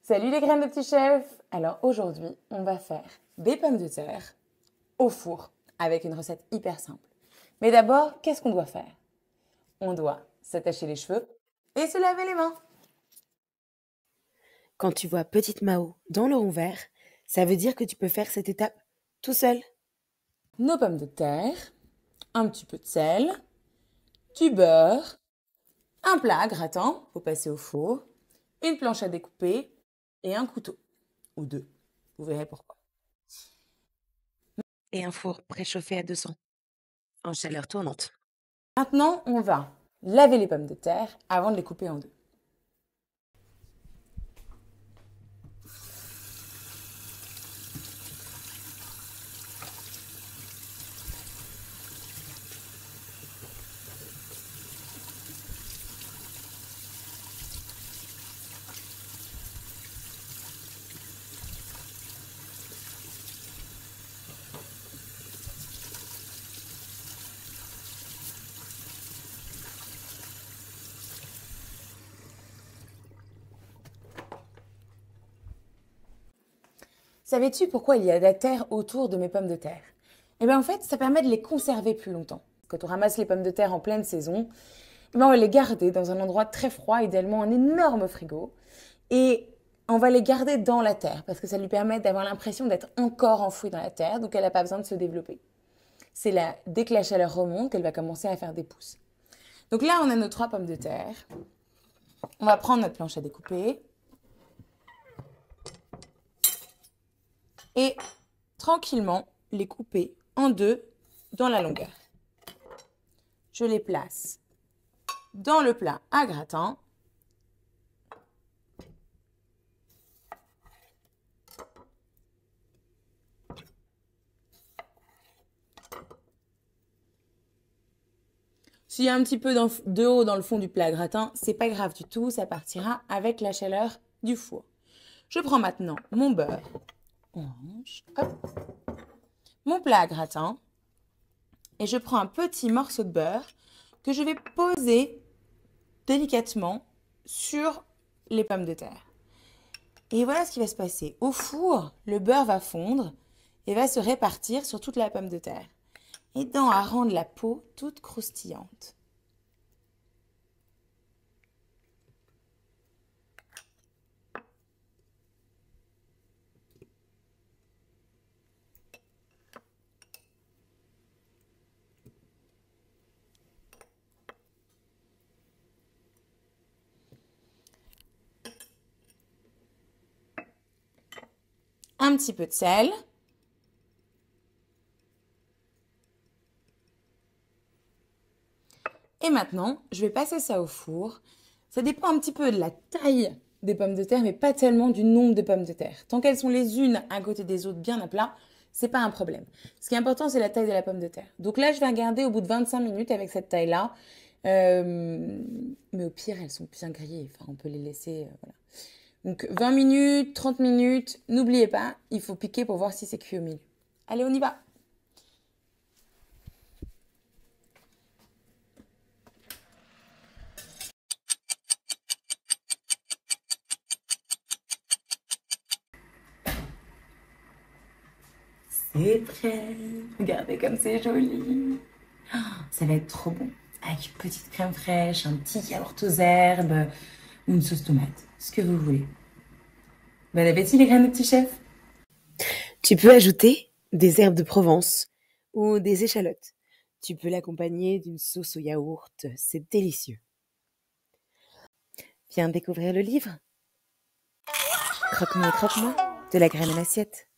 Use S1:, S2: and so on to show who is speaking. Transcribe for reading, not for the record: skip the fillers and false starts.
S1: Salut les graines de petits chefs! Alors aujourd'hui, on va faire des pommes de terre au four avec une recette hyper simple. Mais d'abord, qu'est-ce qu'on doit faire? On doit s'attacher les cheveux et se laver les mains.
S2: Quand tu vois Petite Mao dans le rond vert, ça veut dire que tu peux faire cette étape tout seul.
S1: Nos pommes de terre, un petit peu de sel, du beurre, un plat à gratin, faut passer au four, une planche à découper et un couteau. Ou deux, vous verrez pourquoi.
S2: Et un four préchauffé à 200, en chaleur tournante.
S1: Maintenant, on va laver les pommes de terre avant de les couper en deux. Savais-tu pourquoi il y a de la terre autour de mes pommes de terre? Eh bien en fait, ça permet de les conserver plus longtemps. Quand on ramasse les pommes de terre en pleine saison, on va les garder dans un endroit très froid, idéalement un énorme frigo. Et on va les garder dans la terre parce que ça lui permet d'avoir l'impression d'être encore enfouie dans la terre, donc elle n'a pas besoin de se développer. C'est là, dès que la chaleur remonte, qu'elle va commencer à faire des pousses. Donc là, on a nos 3 pommes de terre. On va prendre notre planche à découper. Et tranquillement les couper en deux dans la longueur. Je les place dans le plat à gratin. S'il y a un petit peu de eau dans le fond du plat à gratin, c'est pas grave du tout, ça partira avec la chaleur du four. Je prends maintenant mon beurre orange, hop, mon plat à gratin, et je prends un petit morceau de beurre que je vais poser délicatement sur les pommes de terre. Et voilà ce qui va se passer. Au four, le beurre va fondre et va se répartir sur toute la pomme de terre, aidant à rendre la peau toute croustillante. Un petit peu de sel. Et maintenant, je vais passer ça au four. Ça dépend un petit peu de la taille des pommes de terre, mais pas tellement du nombre de pommes de terre. Tant qu'elles sont les unes à côté des autres bien à plat, c'est pas un problème. Ce qui est important, c'est la taille de la pomme de terre. Donc là, je vais regarder au bout de 25 minutes avec cette taille-là. Mais au pire, elles sont bien grillées. Enfin, on peut les laisser. Voilà. Donc 20 minutes, 30 minutes. N'oubliez pas, il faut piquer pour voir si c'est cuit au milieu. Allez, on y va! C'est prêt. Regardez comme c'est joli. Oh, ça va être trop bon. Avec une petite crème fraîche, un petit yaourt aux herbes ou une sauce tomate. Ce que vous voulez. Bon appétit les graines de petits chefs.
S2: Tu peux ajouter des herbes de Provence ou des échalotes. Tu peux l'accompagner d'une sauce au yaourt, c'est délicieux. Viens découvrir le livre. Croque-moi et croque-moi, de la graine à l'assiette.